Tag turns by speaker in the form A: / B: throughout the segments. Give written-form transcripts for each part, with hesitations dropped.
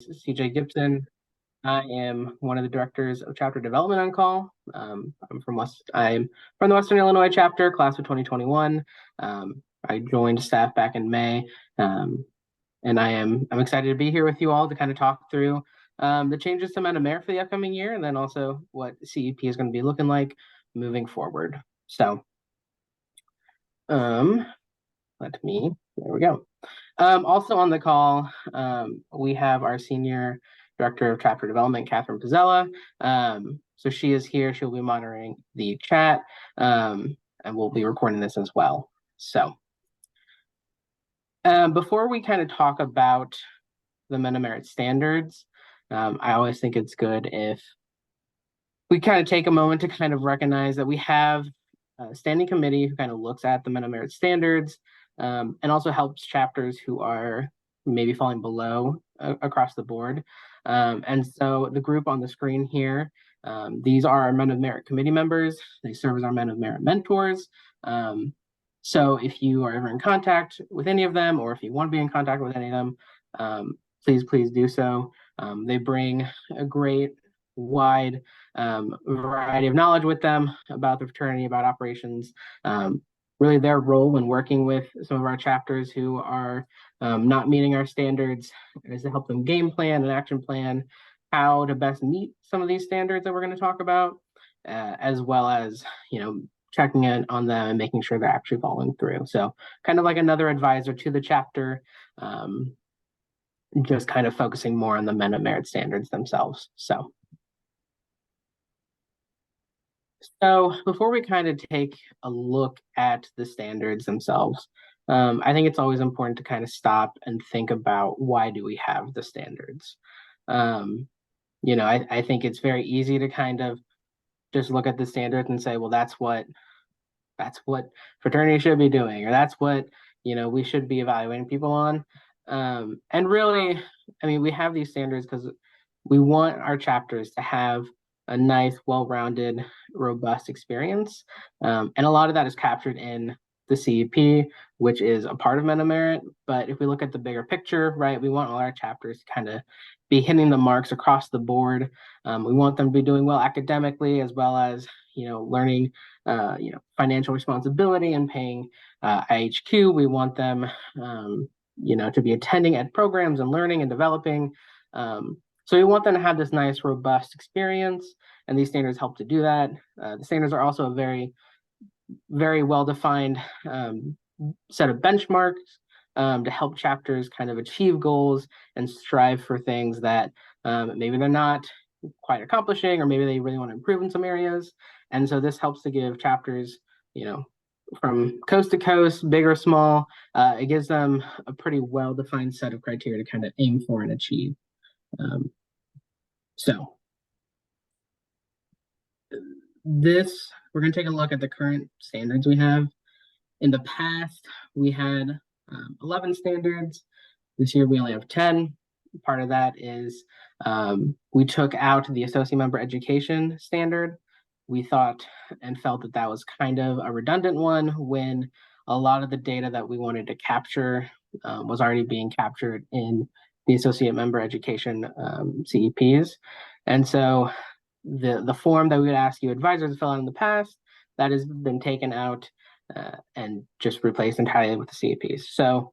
A: CJ Gibson. I am one of the directors of Chapter Development on call. I'm from the Western Illinois chapter, class of 2021. I joined staff back in May, and I'm excited to be here with you all to kind of talk through the changes to Meta for the upcoming year, and then also what CEP is going to be looking like moving forward. So, there we go. Also on the call, we have our senior director of chapter development, Catherine Pizzella. So she is here. She'll be monitoring the chat, and we'll be recording this as well. So before we kind of talk about the Meta-Merit standards, I always think it's good if we kind of take a moment to kind of recognize that we have a standing committee who kind of looks at the Meta-Merit standards, and also helps chapters who are maybe falling below across the board. And so the group on the screen here, these are our Men of Merit committee members. They serve as our Men of Merit mentors. So if you are ever in contact with any of them, or if you want to be in contact with any of them, please do so. They bring a great wide variety of knowledge with them about the fraternity, about operations. Really their role when working with some of our chapters who are not meeting our standards is to help them game plan and action plan how to best meet some of these standards that we're going to talk about, as well as, checking in on them and making sure they're actually following through. So kind of like another advisor to the chapter, just kind of focusing more on the Men of Merit standards themselves. So before we kind of take a look at the standards themselves, I think it's always important to kind of stop and think about, why do we have the standards? I think it's very easy to kind of just look at the standards and say, well, that's what fraternity should be doing, or that's what, we should be evaluating people on. And really, we have these standards because we want our chapters to have a nice, well-rounded, robust experience. And a lot of that is captured in the CEP, which is a part of Meta-Merit. But if we look at the bigger picture, right, we want all our chapters to kind of be hitting the marks across the board. We want them to be doing well academically, as well as, learning, financial responsibility and paying IHQ. We want them, to be attending ed programs and learning and developing. So we want them to have this nice, robust experience, and these standards help to do that. The standards are also a very, very well-defined set of benchmarks to help chapters kind of achieve goals and strive for things that maybe they're not quite accomplishing, or maybe they really want to improve in some areas. And so this helps to give chapters, from coast to coast, big or small, it gives them a pretty well-defined set of criteria to kind of aim for and achieve. So we're going to take a look at the current standards we have. In the past, we had 11 standards. This year, we only have 10. Part of that is we took out the associate member education standard. We thought and felt that that was kind of a redundant one, when a lot of the data that we wanted to capture was already being captured in the associate member education CEPs. And so the form that we would ask you advisors to fill out in the past, that has been taken out and just replaced entirely with the CEPs. So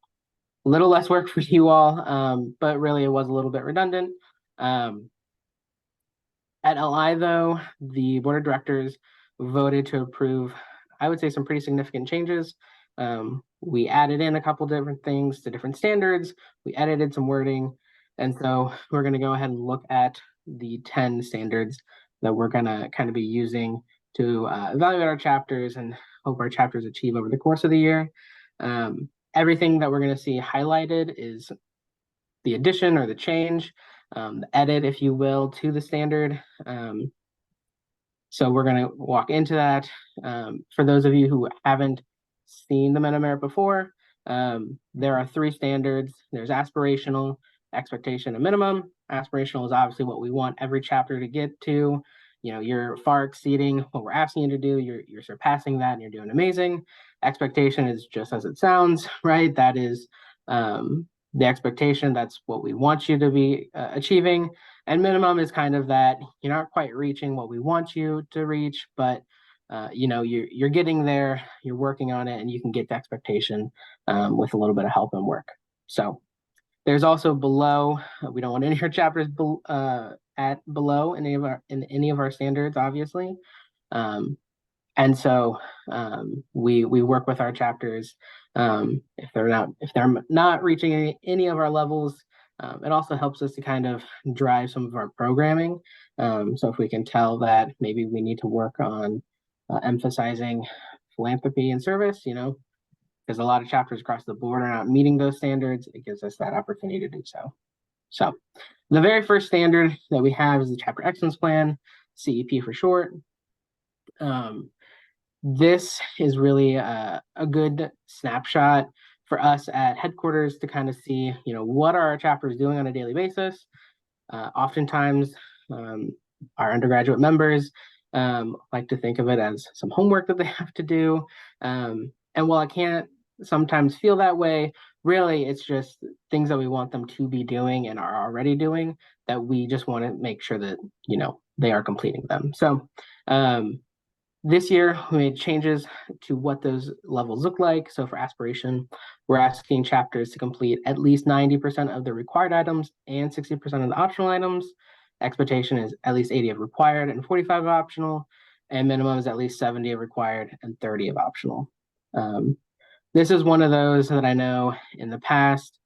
A: a little less work for you all, but really it was a little bit redundant. At LI, though, the board of directors voted to approve, I would say, some pretty significant changes. We added in a couple different things to different standards. We edited some wording. And so we're going to go ahead and look at the 10 standards that we're going to kind of be using to evaluate our chapters and hope our chapters achieve over the course of the year. Everything that we're going to see highlighted is the addition or the change, the edit, if you will, to the standard. So we're going to walk into that. For those of you who haven't seen the Meta-Merit before, there are 3 standards. There's aspirational, expectation, and minimum. Aspirational is obviously what we want every chapter to get to. You're far exceeding what we're asking you to do. You're surpassing that, and you're doing amazing. Expectation is just as it sounds, right? That is the expectation, that's what we want you to be achieving. And minimum is kind of that you're not quite reaching what we want you to reach, but you're getting there, you're working on it, and you can get the expectation with a little bit of help and work. So there's also below. We don't want any of our chapters at below in any of our standards, obviously. And so we work with our chapters if they're not reaching any of our levels. It also helps us to kind of drive some of our programming. So if we can tell that maybe we need to work on emphasizing philanthropy and service, because a lot of chapters across the board are not meeting those standards, it gives us that opportunity to do so. So the very first standard that we have is the Chapter Excellence Plan, CEP for short. This is really a good snapshot for us at headquarters to kind of see, what are our chapters doing on a daily basis. Oftentimes, our undergraduate members like to think of it as some homework that they have to do. And while I can't sometimes feel that way, really it's just things that we want them to be doing and are already doing that we just want to make sure that, they are completing them. So this year, we made changes to what those levels look like. So for aspiration, we're asking chapters to complete at least 90% of the required items and 60% of the optional items. Expectation is at least 80 of required and 45 of optional, and minimum is at least 70 of required and 30 of optional. This is one of those that I know in the past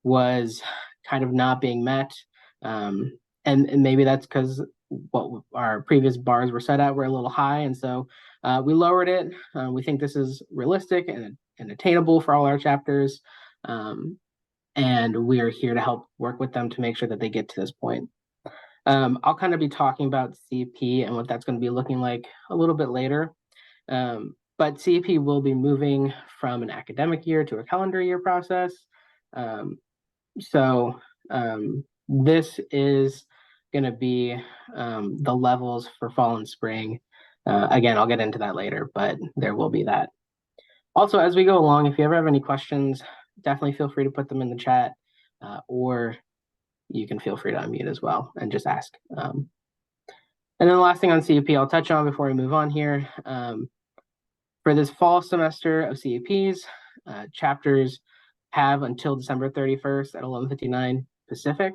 A: was kind of not being met. And maybe that's because what our previous bars were set at were a little high, and so we lowered it. We think this is realistic and attainable for all our chapters, and we are here to help work with them to make sure that they get to this point. I'll kind of be talking about CEP and what that's going to be looking like a little bit later, but CEP will be moving from an academic year to a calendar year process. So this is going to be the levels for fall and spring. Again, I'll get into that later, but there will be that. Also, as we go along, if you ever have any questions, definitely feel free to put them in the chat, or you can feel free to unmute as well and just ask. And then the last thing on CEP I'll touch on before we move on here. For this fall semester of CEPs, chapters have until December 31st at 11:59 Pacific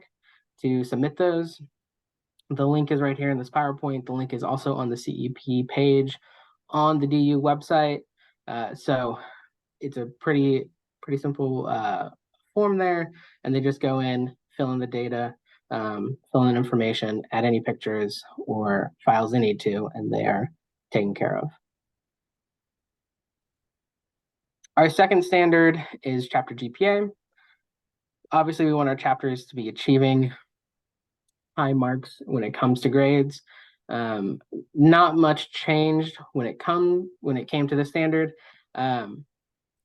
A: to submit those. The link is right here in this PowerPoint. The link is also on the CEP page on the DU website. So it's a pretty simple form there, and they just go in, fill in the data, fill in information, add any pictures or files they need to, and they are taken care of. Our second standard is chapter GPA. Obviously, we want our chapters to be achieving high marks when it comes to grades. Not much changed when it came to the standard.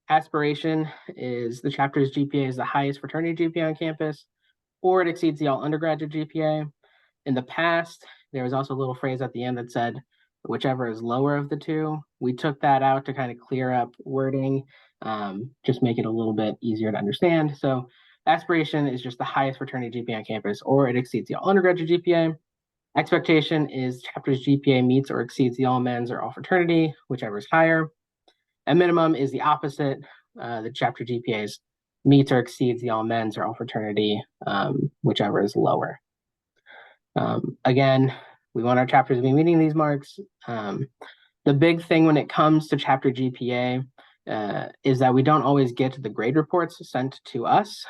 A: Aspiration is the chapter's GPA is the highest fraternity GPA on campus, or it exceeds the all undergraduate GPA. In the past, there was also a little phrase at the end that said, whichever is lower of the two. We took that out to kind of clear up wording, just make it a little bit easier to understand. So aspiration is just the highest fraternity GPA on campus, or it exceeds the all undergraduate GPA. Expectation is chapter's GPA meets or exceeds the all men's or all fraternity, whichever is higher. And minimum is the opposite. The chapter GPAs meets or exceeds the all men's or all fraternity, whichever is lower. Again, we want our chapters to be meeting these marks. The big thing when it comes to chapter GPA is that we don't always get the grade reports sent to us.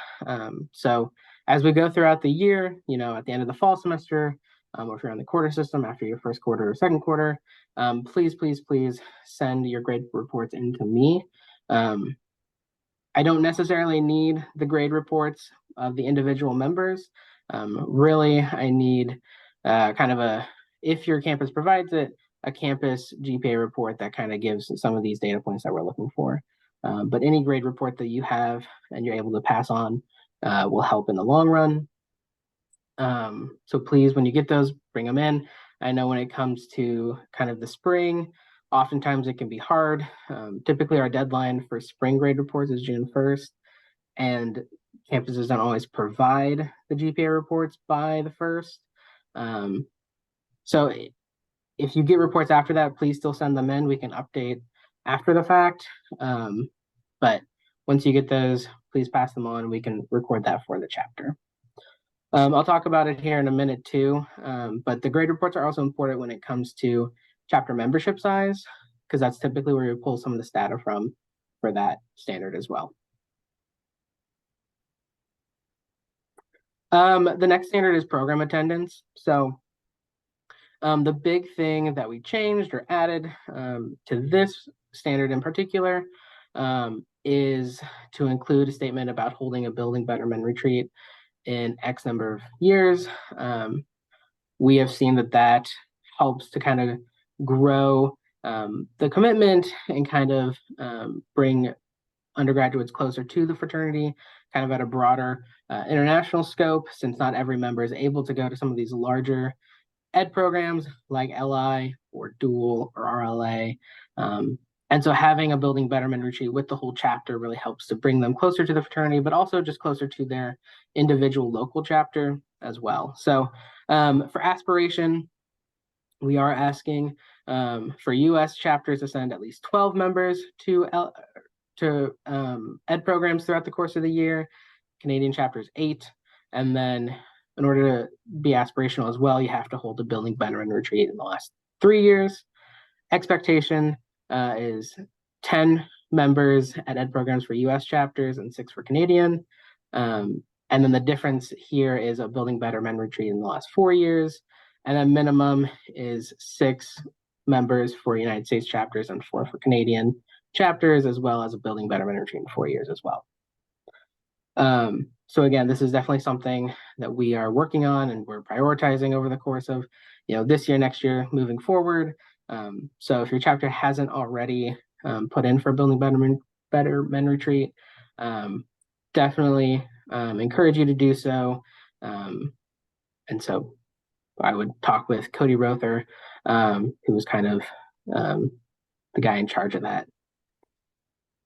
A: So as we go throughout the year, at the end of the fall semester, or if you're on the quarter system after your first quarter or second quarter, please send your grade reports into me. I don't necessarily need the grade reports of the individual members. Really, I need kind of if your campus provides it, a campus GPA report that kind of gives some of these data points that we're looking for. But any grade report that you have and you're able to pass on will help in the long run. So please, when you get those, bring them in. I know when it comes to kind of the spring, oftentimes it can be hard. Typically our deadline for spring grade reports is June 1st. And campuses don't always provide the GPA reports by the 1st. So if you get reports after that, please still send them in. We can update after the fact. But once you get those, please pass them on. We can record that for the chapter. I'll talk about it here in a minute too, but the grade reports are also important when it comes to chapter membership size, because that's typically where we pull some of the data from for that standard as well. The next standard is program attendance. So the big thing that we changed or added to this standard in particular is to include a statement about holding a building betterment retreat in X number of years. We have seen that helps to kind of grow the commitment and kind of bring undergraduates closer to the fraternity, kind of at a broader international scope, since not every member is able to go to some of these larger ed programs like LI or Dual or RLA. And so having a building betterment retreat with the whole chapter really helps to bring them closer to the fraternity, but also just closer to their individual local chapter as well. So for aspiration, we are asking for US chapters to send at least 12 members to ed programs throughout the course of the year, Canadian chapters 8, and then in order to be aspirational as well, you have to hold a building betterment retreat in the last 3 years. Expectation is 10 members at ed programs for US chapters and 6 for Canadian. And then the difference here is a building betterment retreat in the last 4 years. And then minimum is 6 members for United States chapters and 4 for Canadian chapters, as well as a building betterment retreat in 4 years as well. So again, this is definitely something that we are working on and we're prioritizing over the course of this year, next year, moving forward. So if your chapter hasn't already put in for a building betterment retreat, definitely encourage you to do so. And so I would talk with Cody Rother, who was kind of the guy in charge of that.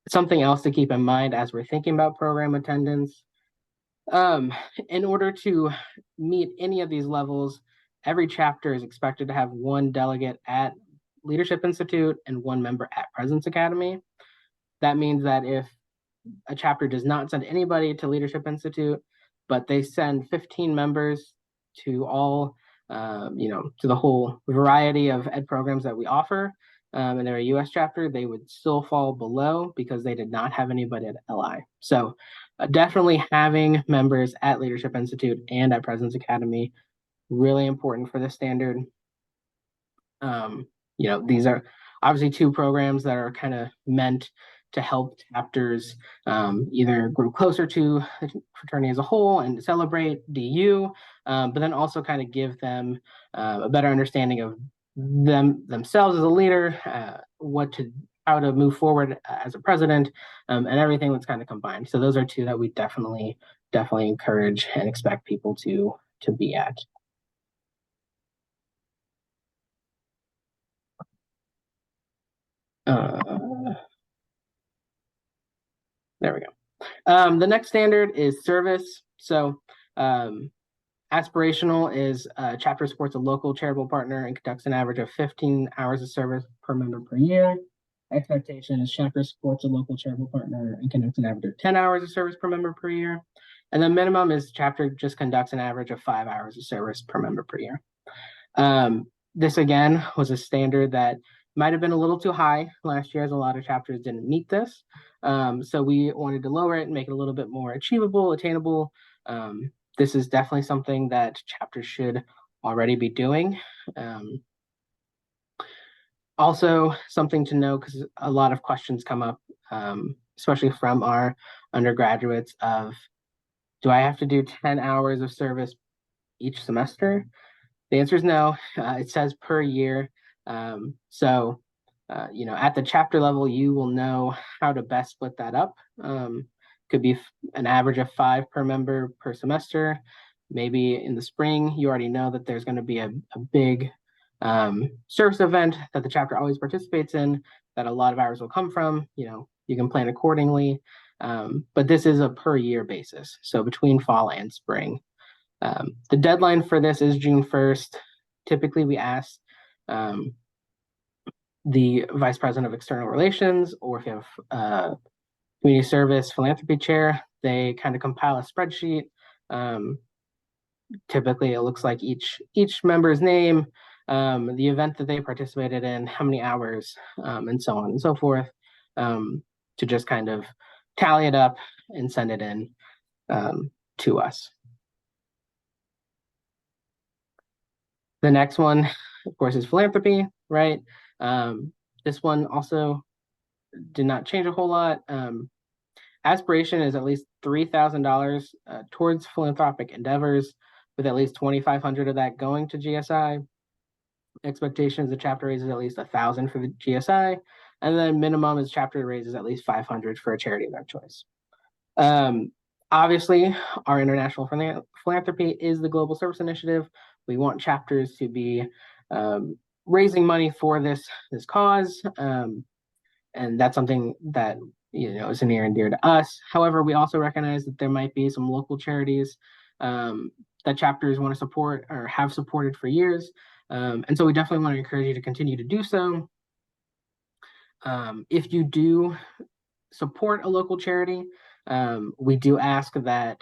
A: Something else to keep in mind as we're thinking about program attendance, in order to meet any of these levels, every chapter is expected to have 1 delegate at Leadership Institute and 1 member at President's Academy. That means that if a chapter does not send anybody to Leadership Institute, but they send 15 members to all, to the whole variety of ed programs that we offer, and they're a US chapter, they would still fall below because they did not have anybody at LI. So definitely having members at Leadership Institute and at President's Academy, really important for this standard. These are obviously 2 programs that are kind of meant to help chapters either grow closer to the fraternity as a whole and celebrate DU, but then also kind of give them a better understanding of themselves as a leader, how to move forward as a president, and everything that's kind of combined. So those are 2 that we definitely encourage and expect people to be at. There we go. The next standard is service. So aspirational is chapter supports a local charitable partner and conducts an average of 15 hours of service per member per year. Expectation is chapter supports a local charitable partner and conducts an average of 10 hours of service per member per year. And the minimum is chapter just conducts an average of 5 hours of service per member per year. This again was a standard that might have been a little too high last year, as a lot of chapters didn't meet this. So we wanted to lower it and make it a little bit more achievable, attainable. This is definitely something that chapters should already be doing. Also, something to know, because a lot of questions come up, especially from our undergraduates, of do I have to do 10 hours of service each semester? The answer is no. It says per year. So at the chapter level, you will know how to best split that up. Could be an average of 5 per member per semester. Maybe in the spring, you already know that there's going to be a big service event that the chapter always participates in, that a lot of hours will come from. You can plan accordingly. but this is a per year basis, so between fall and spring. The deadline for this is June 1st. Typically, we ask the Vice President of External Relations, or if you have Community Service Philanthropy Chair, they kind of compile a spreadsheet. Typically, it looks like each member's name, the event that they participated in, how many hours, and so on and so forth, to just kind of tally it up and send it in to us. The next one, of course, is philanthropy, right? This one also did not change a whole lot. Aspiration is at least $3,000 towards philanthropic endeavors, with at least $2,500 of that going to GSI. Expectation is the chapter raises at least $1,000 for the GSI, and then minimum is chapter raises at least $500 for a charity of their choice. Obviously, our international philanthropy is the Global Service Initiative. We want chapters to be raising money for this cause, and that's something that is near and dear to us. However, we also recognize that there might be some local charities that chapters want to support or have supported for years, and so we definitely want to encourage you to continue to do so. If you do support a local charity, we do ask that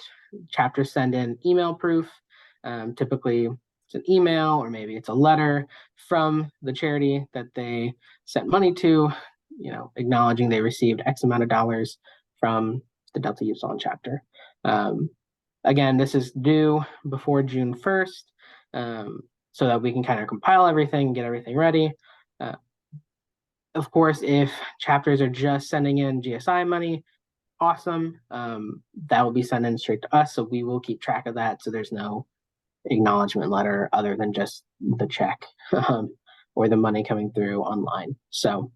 A: chapters send in email proof. Typically, it's an email or maybe it's a letter from the charity that they sent money to, acknowledging they received X amount of dollars from the Delta Upsilon chapter. Again, this is due before June 1st, so that we can kind of compile everything, get everything ready. Of course, if chapters are just sending in GSI money, awesome. That will be sent in straight to us, so we will keep track of that, so there's no acknowledgement letter other than just the check or the money coming through online. So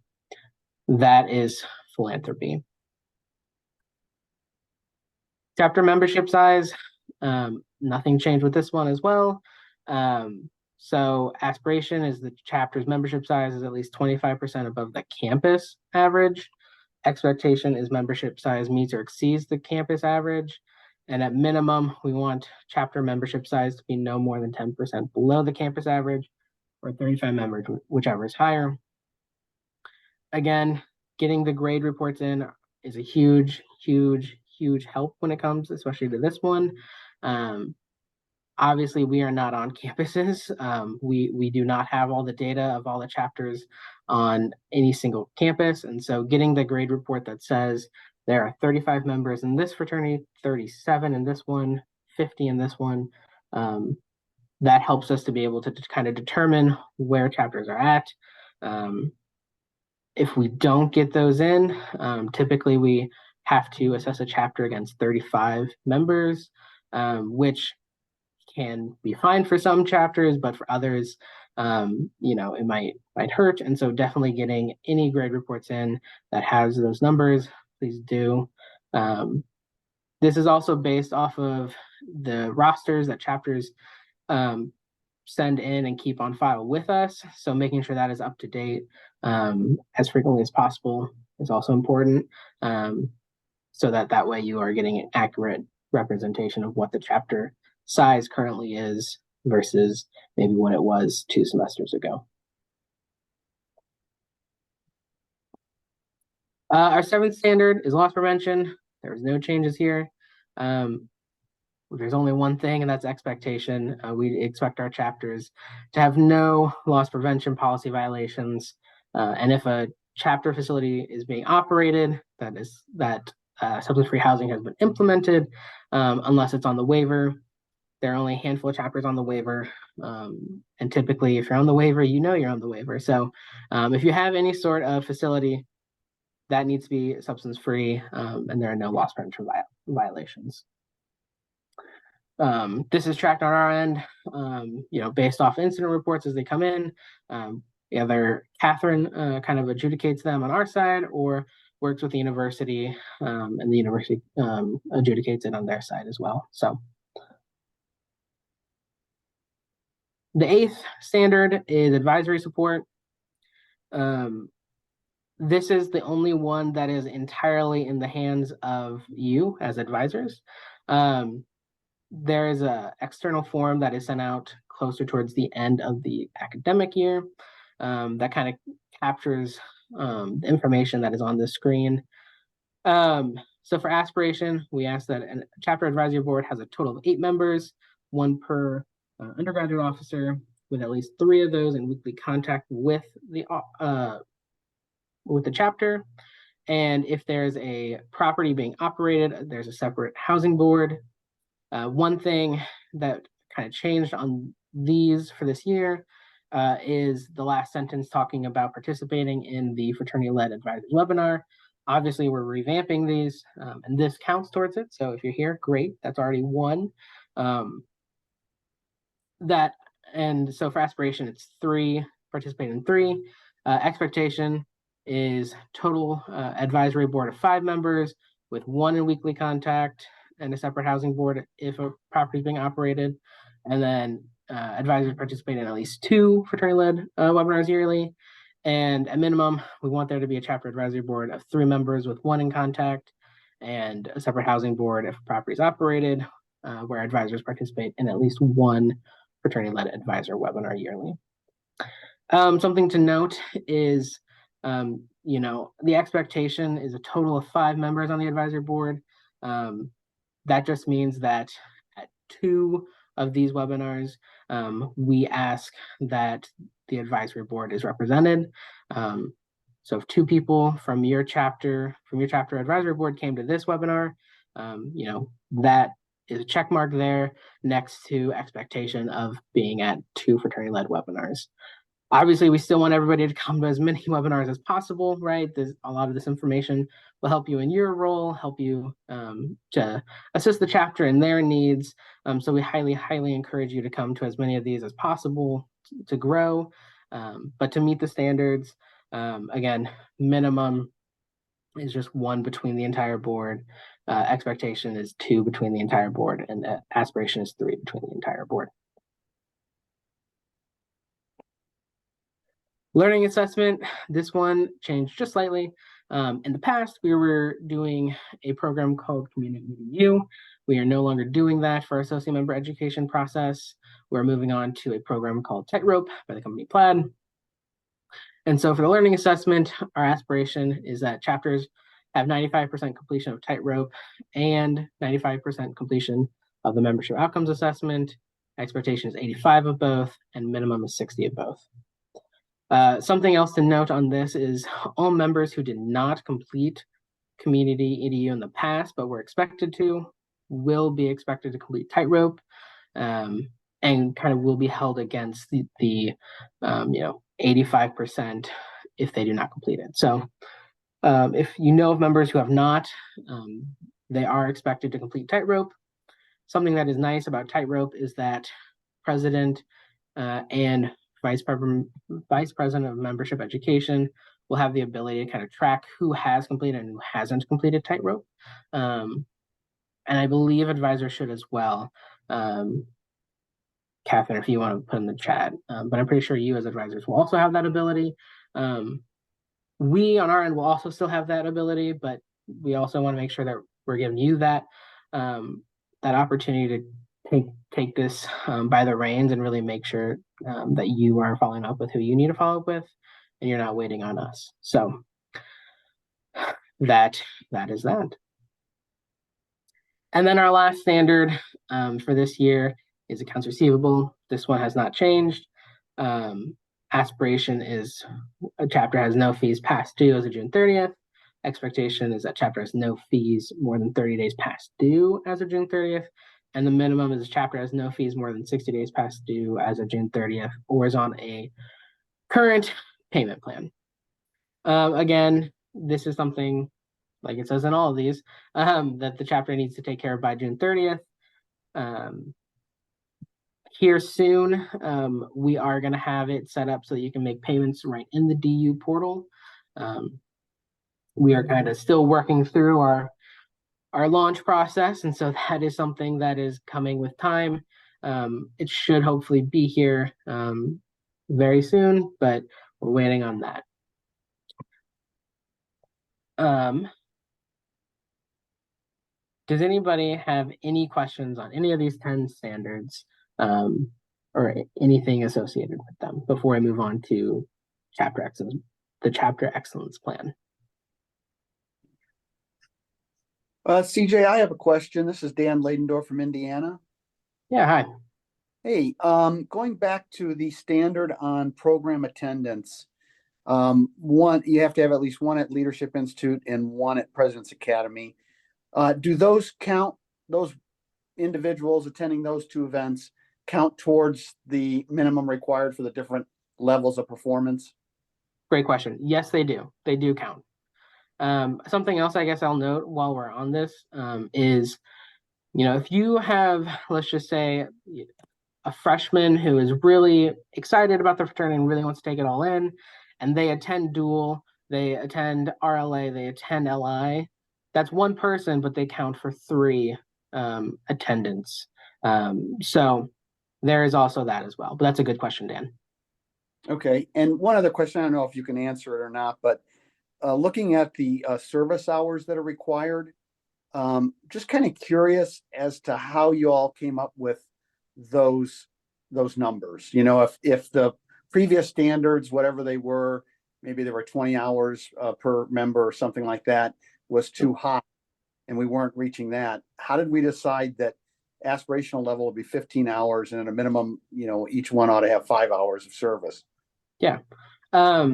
A: that is philanthropy. Chapter membership size, nothing changed with this one as well. So aspiration is the chapter's membership size is at least 25% above the campus average. Expectation is membership size meets or exceeds the campus average. And at minimum, we want chapter membership size to be no more than 10% below the campus average, or 35 members, whichever is higher. Again, getting the grade reports in is a huge, huge, huge help when it comes, especially to this one. Obviously, we are not on campuses. We do not have all the data of all the chapters on any single campus. And so getting the grade report that says there are 35 members in this fraternity, 37 in this one, 50 in this one, that helps us to be able to kind of determine where chapters are at. If we don't get those in, typically we have to assess a chapter against 35 members, which can be fine for some chapters, but for others, it might hurt. And so definitely getting any grade reports in that has those numbers, please do. This is also based off of the rosters that chapters send in and keep on file with us. So making sure that is up to date as frequently as possible is also important, so that way you are getting an accurate representation of what the chapter size currently is versus maybe what it was 2 semesters ago. Our 7th standard is loss prevention. There's no changes here. There's only one thing, and that's expectation. We expect our chapters to have no loss prevention policy violations. And if a chapter facility is being operated, that substance-free housing has been implemented, unless it's on the waiver. There are only a handful of chapters on the waiver. And typically, if you're on the waiver, you're on the waiver. So if you have any sort of facility, that needs to be substance-free, and there are no loss prevention violations. This is tracked on our end, based off incident reports as they come in. Either Catherine kind of adjudicates them on our side or works with the university, and the university adjudicates it on their side as well. So the 8th standard is advisory support. This is the only one that is entirely in the hands of you as advisors. There is an external form that is sent out closer towards the end of the academic year that kind of captures the information that is on the screen. So for aspiration, we ask that a chapter advisory board has a total of 8 members, 1 per undergraduate officer, with at least 3 of those in weekly contact with the chapter. And if there's a property being operated, there's a separate housing board. One thing that kind of changed on these for this year is the last sentence talking about participating in the fraternity-led advisors webinar. Obviously, we're revamping these, and this counts towards it. So if you're here, great. That's already 1. And so for aspiration, it's 3, participate in 3. Expectation is total advisory board of 5 members with 1 in weekly contact and a separate housing board if a property is being operated. And then advisors participate in at least 2 fraternity-led webinars yearly. And at minimum, we want there to be a chapter advisory board of 3 members with 1 in contact and a separate housing board if a property is operated, where advisors participate in at least 1 fraternity-led advisor webinar yearly. Something to note is, the expectation is a total of 5 members on the advisory board. That just means that at 2 of these webinars, we ask that the advisory board is represented. So if 2 people from your chapter advisory board came to this webinar, that is a check mark there next to expectation of being at 2 fraternity-led webinars. Obviously, we still want everybody to come to as many webinars as possible, right? A lot of this information will help you in your role, help you to assist the chapter in their needs. So we highly, highly encourage you to come to as many of these as possible to grow. But to meet the standards, again, minimum is just 1 between the entire board. Expectation is 2 between the entire board, and aspiration is 3 between the entire board. Learning assessment, this one changed just slightly. In the past, we were doing a program called Community EDU. We are no longer doing that for our associate member education process. We're moving on to a program called Tightrope by the company Plaid. And so for the learning assessment, our aspiration is that chapters have 95% completion of Tightrope and 95% completion of the membership outcomes assessment. Expectation is 85 of both, and minimum is 60 of both. Something else to note on this is all members who did not complete Community EDU in the past, but were expected to, will be expected to complete Tightrope, and kind of will be held against the 85% if they do not complete it. So if you know of members who have not, they are expected to complete Tightrope. Something that is nice about Tightrope is that president and vice president of membership education will have the ability to kind of track who has completed and who hasn't completed Tightrope. And I believe advisors should as well. Catherine, if you want to put in the chat, but I'm pretty sure you as advisors will also have that ability. We on our end will also still have that ability, but we also want to make sure that we're giving you that opportunity to take this by the reins and really make sure that you are following up with who you need to follow up with, and you're not waiting on us. So that is that. And then our last standard for this year is accounts receivable. This one has not changed. Aspiration is a chapter has no fees past due as of June 30th. Expectation is that chapter has no fees more than 30 days past due as of June 30th. And the minimum is a chapter has no fees more than 60 days past due as of June 30th, or is on a current payment plan. Again, this is something, like it says in all of these, that the chapter needs to take care of by June 30th. Here soon, we are going to have it set up so that you can make payments right in the DU portal. We are kind of still working through our launch process, and so that is something that is coming with time. It should hopefully be here very soon, but we're waiting on that. Does anybody have any questions on any of these 10 standards or anything associated with them before I move on to the Chapter Excellence Plan?
B: CJ, I have a question. This is Dan Ladendorf from Indiana.
A: Yeah, hi.
B: Hey, going back to the standard on program attendance, one, you have to have at least one at Leadership Institute and one at President's Academy. Do those count, those individuals attending those two events count towards the minimum required for the different levels of performance?
A: Great question. Yes, they do. They do count. Something else I guess I'll note while we're on this is, if you have, let's just say, a freshman who is really excited about the fraternity and really wants to take it all in, and they attend dual, they attend RLA, they attend LI, that's one person, but they count for 3 attendance. So there is also that as well. But that's a good question, Dan.
B: Okay. And one other question, I don't know if you can answer it or not, but looking at the service hours that are required, just kind of curious as to how you all came up with those numbers. If the previous standards, whatever they were, maybe there were 20 hours per member or something like that, was too high, and we weren't reaching that. How did we decide that aspirational level would be 15 hours and at a minimum, each one ought to have 5 hours of service?
A: Yeah. I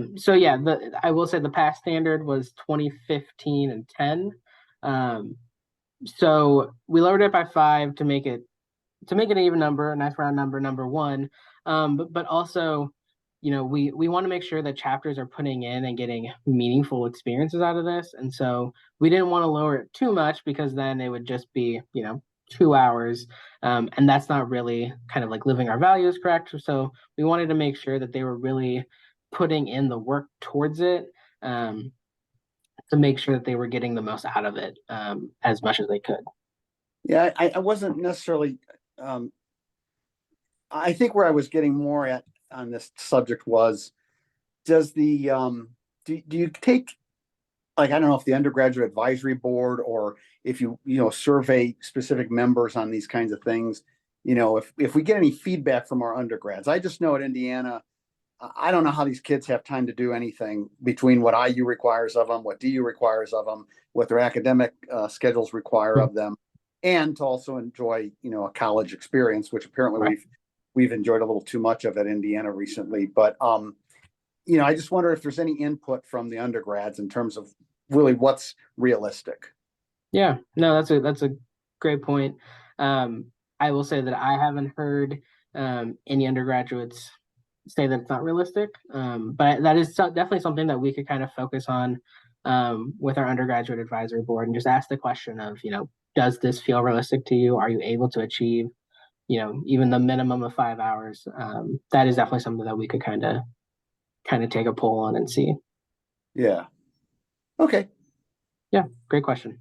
A: will say the past standard was 2015 and 10. So we lowered it by 5 to make it an even number, a nice round number 1. But also, we want to make sure that chapters are putting in and getting meaningful experiences out of this. And so we didn't want to lower it too much because then it would just be, 2 hours. And that's not really kind of like living our values correct. So we wanted to make sure that they were really putting in the work towards it to make sure that they were getting the most out of it as much as they could.
B: Yeah, I wasn't necessarily. I think where I was getting more at on this subject was, does the do you take, like, I don't know if the undergraduate advisory board or if you survey specific members on these kinds of things, if we get any feedback from our undergrads. I just know at Indiana, I don't know how these kids have time to do anything between what IU requires of them, what DU requires of them, what their academic schedules require of them, and to also enjoy, a college experience, which apparently
A: Right.
B: we've enjoyed a little too much of at Indiana recently. But I just wonder if there's any input from the undergrads in terms of really what's realistic.
A: Yeah, no, that's a great point. I will say that I haven't heard any undergraduates say that it's not realistic. But that is definitely something that we could kind of focus on with our undergraduate advisory board and just ask the question of, does this feel realistic to you? Are you able to achieve, even the minimum of 5 hours? That is definitely something that we could kind of take a poll on and see.
B: Yeah. Okay.
A: Yeah, great question.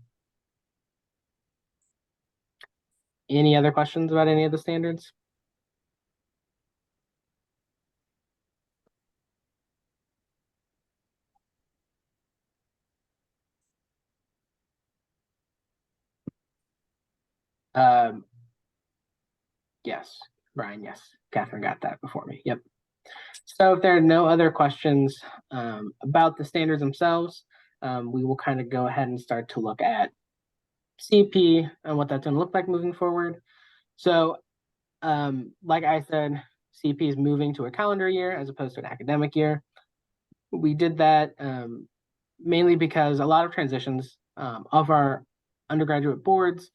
A: Any other questions about any of the standards? Yes, Brian, yes. Catherine got that before me. Yep. So if there are no other questions about the standards themselves, we will kind of go ahead and start to look at CEP and what that's going to look like moving forward. So like I said, CEP is moving to a calendar year as opposed to an academic year. We did that mainly because a lot of transitions of our undergraduate boards,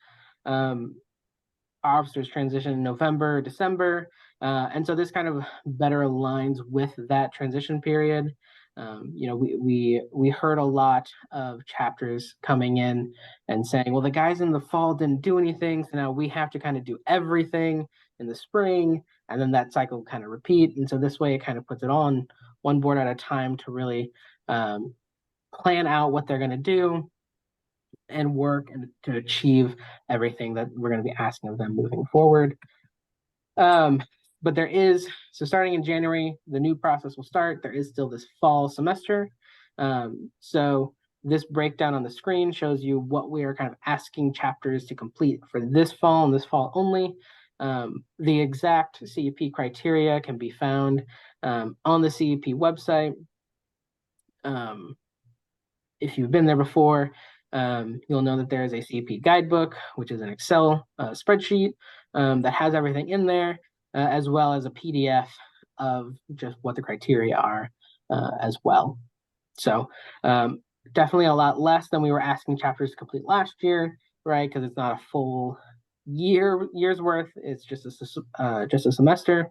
A: our officers transition in November, December. And so this kind of better aligns with that transition period. We heard a lot of chapters coming in and saying, well, the guys in the fall didn't do anything, so now we have to kind of do everything in the spring, and then that cycle kind of repeat. And so this way it kind of puts it on one board at a time to really plan out what they're going to do and work and to achieve everything that we're going to be asking of them moving forward. But so starting in January, the new process will start. There is still this fall semester. So this breakdown on the screen shows you what we are kind of asking chapters to complete for this fall and this fall only. The exact CEP criteria can be found on the CEP website. If you've been there before, you'll know that there is a CEP guidebook, which is an Excel spreadsheet that has everything in there, as well as a PDF of just what the criteria are as well. So definitely a lot less than we were asking chapters to complete last year, right? Because it's not a full year's worth. It's just a semester.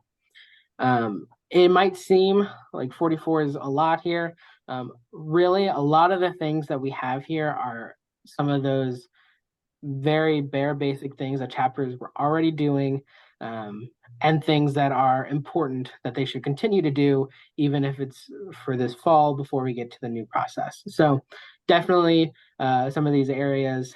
A: It might seem like 44 is a lot here. Really, a lot of the things that we have here are some of those very bare basic things that chapters were already doing, and things that are important that they should continue to do, even if it's for this fall before we get to the new process. So definitely some of these areas,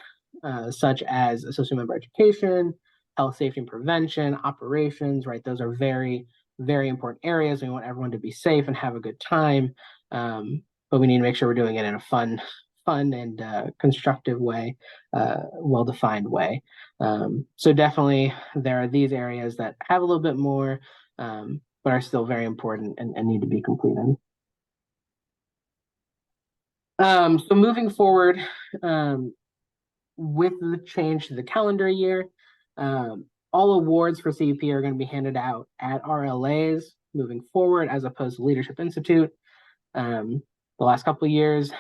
A: such as associate member education, health, safety, and prevention, operations, right? Those are very, very important areas. We want everyone to be safe and have a good time. But we need to make sure we're doing it in a fun and constructive way, well-defined way. So definitely there are these areas that have a little bit more, but are still very important and need to be completed. So moving forward, with the change to the calendar year, all awards for CEP are going to be handed out at RLAs moving forward, as opposed to Leadership Institute. The last couple of years,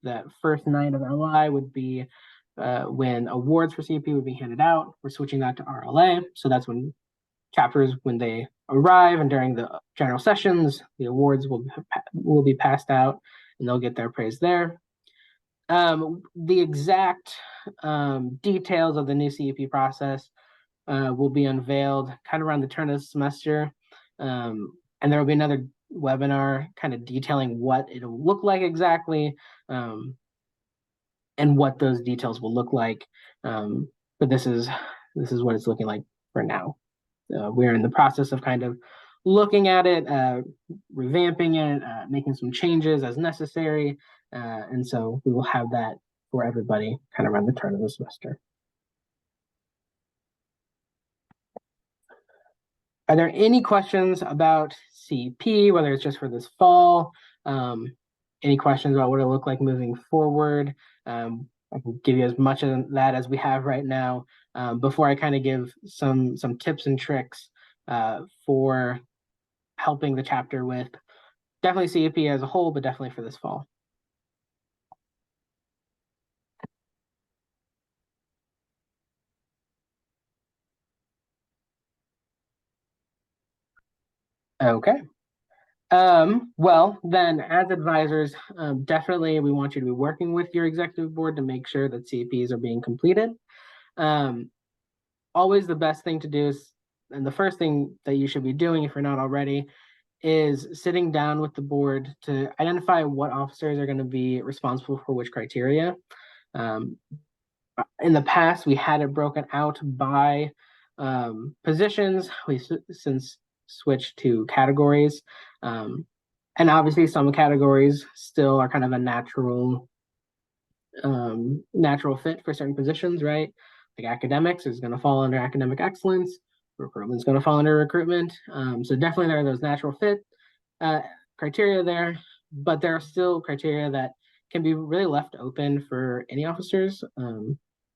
A: that first night of LI would be when awards for CEP would be handed out. We're switching that to RLA. So that's when chapters, when they arrive and during the general sessions, the awards will be passed out and they'll get their praise there. The exact details of the new CEP process will be unveiled kind of around the turn of the semester. And there will be another webinar kind of detailing what it'll look like exactly, and what those details will look like. But this is what it's looking like for now. We're in the process of kind of looking at it, revamping it, making some changes as necessary. And so we will have that for everybody kind of around the turn of the semester. Are there any questions about CEP, whether it's just for this fall? Any questions about what it'll look like moving forward? I can give you as much of that as we have right now, before I kind of give some tips and tricks for helping the chapter with definitely CEP as a whole, but definitely for this fall. Okay. Well, then as advisors, definitely we want you to be working with your executive board to make sure that CEPs are being completed. Always the best thing to do is, and the first thing that you should be doing if you're not already, is sitting down with the board to identify what officers are going to be responsible for which criteria. In the past, we had it broken out by positions. We since switched to categories. And obviously some categories still are kind of a natural fit for certain positions, right? Like academics is going to fall under academic excellence. Recruitment is going to fall under recruitment. So definitely there are those natural fit criteria there, but there are still criteria that can be really left open for any officers,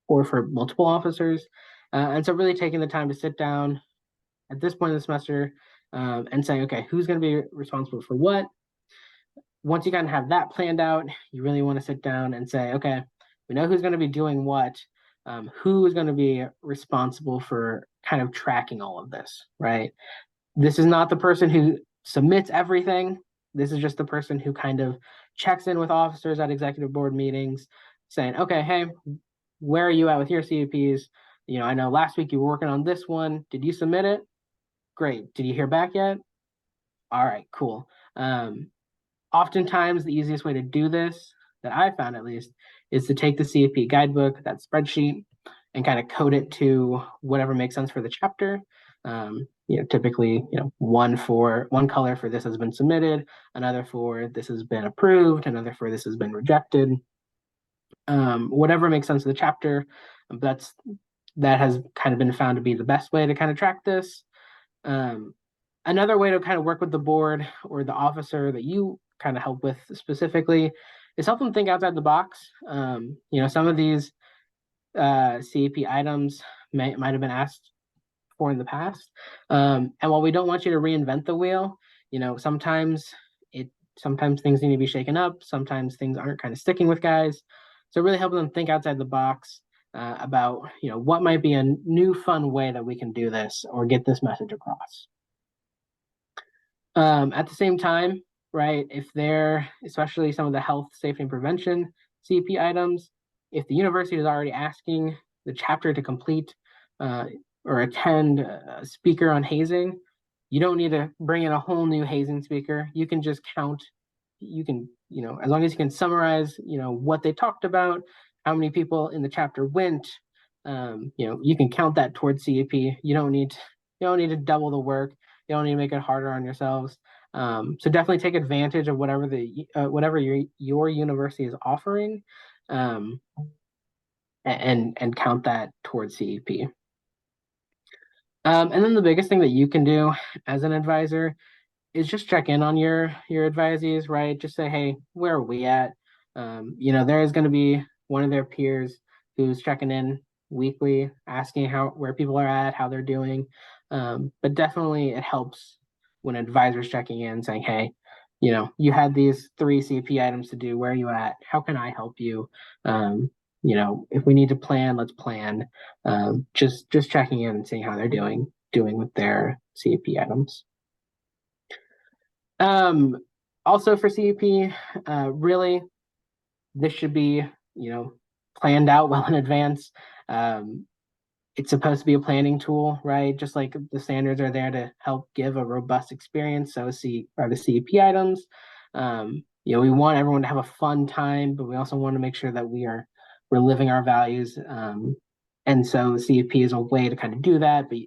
A: or for multiple officers. And so really taking the time to sit down at this point in the semester, and saying, okay, who's going to be responsible for what? Once you kind of have that planned out, you really want to sit down and say, okay, we know who's going to be doing what, who is going to be responsible for kind of tracking all of this, right? This is not the person who submits everything. This is just the person who kind of checks in with officers at executive board meetings saying, okay, hey, where are you at with your CEPs? You know, I know last week you were working on this one. Did you submit it? Great. Did you hear back yet? All right, cool. Oftentimes the easiest way to do this, that I found at least, is to take the CEP guidebook, that spreadsheet, and kind of code it to whatever makes sense for the chapter. Typically, one color for this has been submitted, another for this has been approved, another for this has been rejected. whatever makes sense to the chapter. That has kind of been found to be the best way to kind of track this. Another way to kind of work with the board or the officer that you kind of help with specifically is help them think outside the box. Some of these CEP items might have been asked for in the past. And while we don't want you to reinvent the wheel, sometimes things need to be shaken up. Sometimes things aren't kind of sticking with guys. So really helping them think outside the box about what might be a new fun way that we can do this or get this message across. At the same time, right, if they're, especially some of the health, safety, and prevention CEP items, if the university is already asking the chapter to complete or attend a speaker on hazing, you don't need to bring in a whole new hazing speaker. You can just count, as long as you can summarize, what they talked about, how many people in the chapter went, you can count that towards CEP. You don't need to double the work. You don't need to make it harder on yourselves. So definitely take advantage of whatever your university is offering, and count that towards CEP. And then the biggest thing that you can do as an advisor is just check in on your advisees, right? Just say, hey, where are we at? There is going to be one of their peers who's checking in weekly, asking where people are at, how they're doing. But definitely it helps when advisors checking in, saying, hey, you had these 3 CP items to do. Where are you at? How can I help you? If we need to plan, let's plan. Just checking in and seeing how they're doing with their CEP items. Also for CEP, really, this should be, planned out well in advance. It's supposed to be a planning tool, right? Just like the standards are there to help give a robust experience. So are the CEP items. We want everyone to have a fun time, but we also want to make sure that we're living our values. And so CEP is a way to kind of do that, but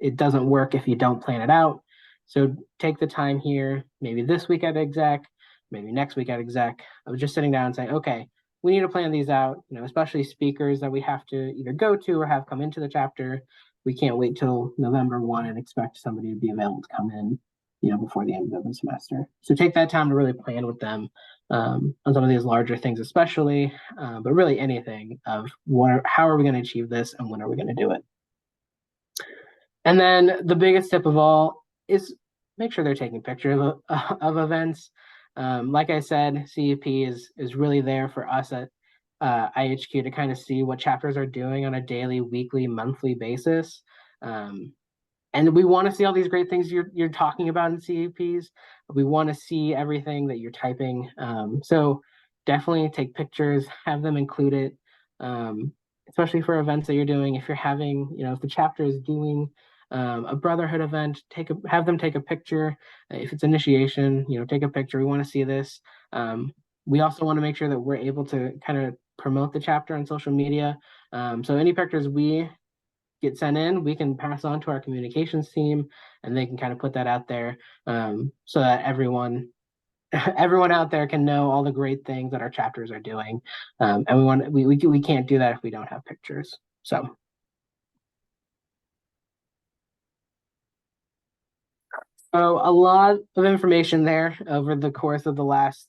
A: it doesn't work if you don't plan it out. So take the time here, maybe this week at exec, maybe next week at exec. I was just sitting down and saying, okay, we need to plan these out, especially speakers that we have to either go to or have come into the chapter. We can't wait till November 1 and expect somebody to be available to come in, before the end of the semester. So take that time to really plan with them on some of these larger things, especially, but really anything of how are we going to achieve this and when are we going to do it? And then the biggest tip of all is make sure they're taking pictures of events. Like I said, CEP is really there for us at IHQ to kind of see what chapters are doing on a daily, weekly, monthly basis. And we want to see all these great things you're talking about in CEPs. We want to see everything that you're typing. So definitely take pictures, have them include it, especially for events that you're doing. If you're having, if the chapter is doing a brotherhood event, have them take a picture. If it's initiation, take a picture. We want to see this. We also want to make sure that we're able to kind of promote the chapter on social media. So any pictures we get sent in, we can pass on to our communications team, and they can kind of put that out there, so that everyone out there can know all the great things that our chapters are doing. And we can't do that if we don't have pictures. So a lot of information there over the course of the last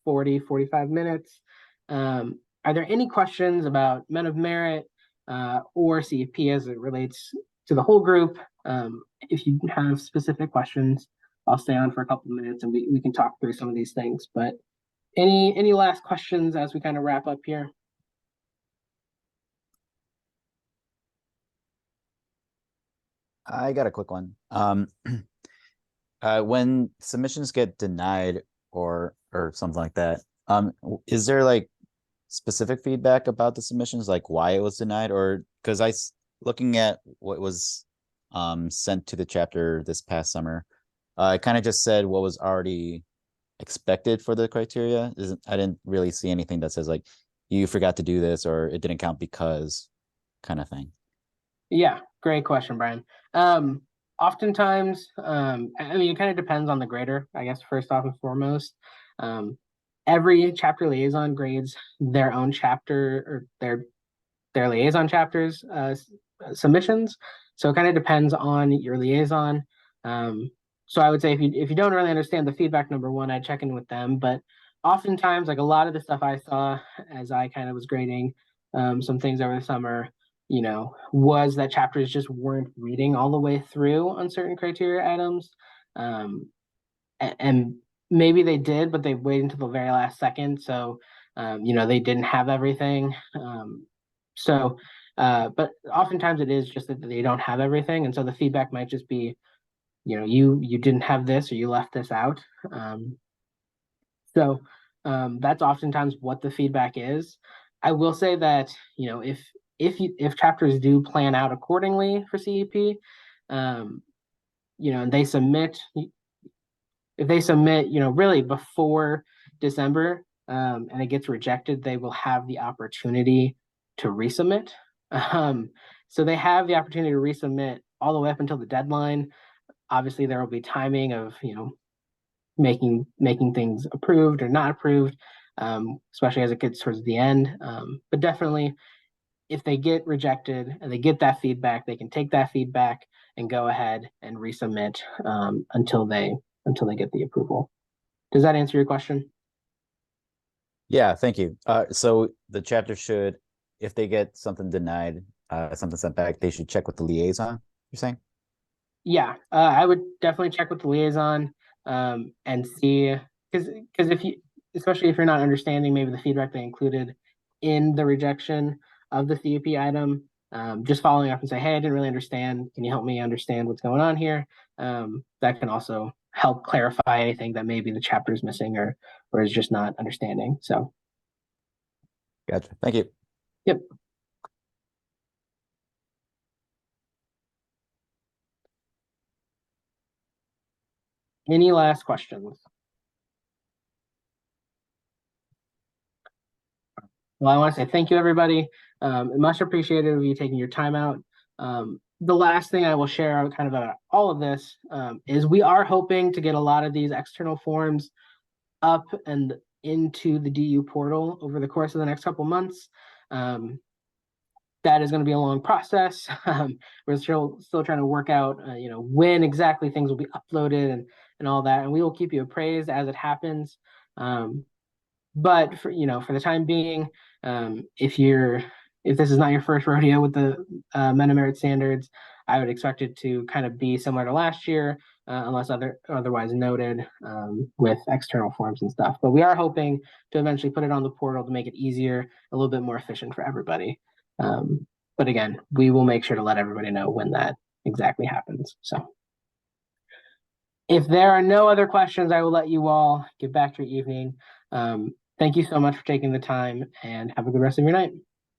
A: 45 minutes. Are there any questions about Men of Merit or CEP as it relates to the whole group? If you have specific questions, I'll stay on for a couple of minutes and we can talk through some of these things. But any last questions as we kind of wrap up here?
C: I got a quick one. When submissions get denied or something like that, is there like specific feedback about the submissions, like why it was denied? Or because looking at what was sent to the chapter this past summer, it kind of just said what was already expected for the criteria. I didn't really see anything that says like you forgot to do this or it didn't count because kind of thing.
A: Yeah, great question, Brian. Oftentimes, it kind of depends on the grader, I guess, first off and foremost. every chapter liaison grades their own chapter or their liaison chapters submissions. So it kind of depends on your liaison. So I would say if you don't really understand the feedback, number one, I'd check in with them. But oftentimes, like a lot of the stuff I saw as I kind of was grading some things over the summer, was that chapters just weren't reading all the way through on certain criteria items. And maybe they did, but they waited until the very last second. So, they didn't have everything. But oftentimes it is just that they don't have everything. And so the feedback might just be, you didn't have this or you left this out. That's oftentimes what the feedback is. I will say that, if chapters do plan out accordingly for CEP, and they submit, if they submit, really before December, and it gets rejected, they will have the opportunity to resubmit. So they have the opportunity to resubmit all the way up until the deadline. Obviously, there will be timing of, making things approved or not approved, especially as it gets towards the end. But definitely, if they get rejected and they get that feedback, they can take that feedback and go ahead and resubmit until they get the approval. Does that answer your question?
C: Yeah, thank you. So the chapter should, if they get something denied, something sent back, they should check with the liaison, you're saying?
A: Yeah, I would definitely check with the liaison and see, because especially if you're not understanding maybe the feedback they included in the rejection of the CEP item, just following up and say, hey, I didn't really understand. Can you help me understand what's going on here? That can also help clarify anything that maybe the chapter is missing or is just not understanding. So,
C: Gotcha. Thank you.
A: Yep. Any last questions? Well, I want to say thank you, everybody. Much appreciated of you taking your time out. The last thing I will share kind of about all of this is we are hoping to get a lot of these external forms up and into the DU portal over the course of the next couple months. That is going to be a long process. We're still trying to work out, when exactly things will be uploaded and all that, and we will keep you appraised as it happens. But for the time being, if this is not your first rodeo with the Meta Merit standards, I would expect it to kind of be similar to last year, unless otherwise noted, with external forms and stuff. But we are hoping to eventually put it on the portal to make it easier, a little bit more efficient for everybody. But again, we will make sure to let everybody know when that exactly happens. So if there are no other questions, I will let you all get back to your evening. Thank you so much for taking the time and have a good rest of your night.